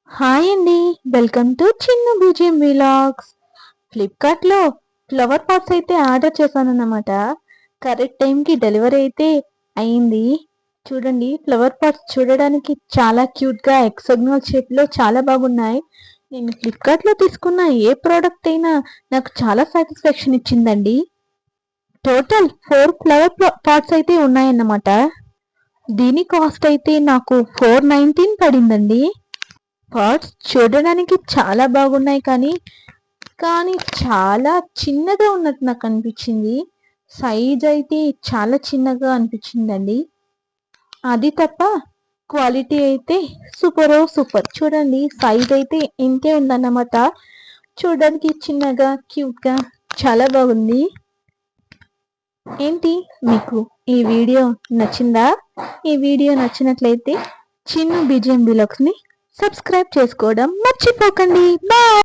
Hi అండి. Welcome to చిన్న BGM vlogs. ఫ్లిప్కార్ట్లో ఫ్లవర్ పాట్స్ అయితే ఆర్డర్ చేశానన్నమాట. కరెక్ట్ టైంకి డెలివరీ అయితే అయింది. చూడండి, ఫ్లవర్ పాట్స్ చూడడానికి చాలా క్యూట్గా ఎక్సగ్నల్ షేప్లో చాలా బాగున్నాయి. నేను ఫ్లిప్కార్ట్లో తీసుకున్న ఏ ప్రోడక్ట్ అయినా నాకు చాలా సాటిస్ఫాక్షన్ ఇచ్చిందండి. టోటల్ 4 ఫ్లవర్ పాట్స్ అయితే ఉన్నాయన్నమాట. దీని కాస్ట్ అయితే నాకు 419 పడిందండి. పాట్స్ చూడడానికి చాలా బాగున్నాయి, కానీ చాలా చిన్నగా ఉన్నట్టు నాకు అనిపించింది. సైజ్ అయితే చాలా చిన్నగా అనిపించిందండి. అది తప్ప క్వాలిటీ అయితే సూపర్. చూడండి, సైజ్ అయితే ఇంతే ఉందన్నమాట. చూడడానికి చిన్నగా క్యూట్గా చాలా బాగుంది. ఏంటి, మీకు ఈ వీడియో నచ్చిందా? ఈ వీడియో నచ్చినట్లయితే చిన్న బీజిఎం విలాగ్స్ ని సబ్స్క్రైబ్ చేసుకోవడం మర్చిపోకండి. బాయ్.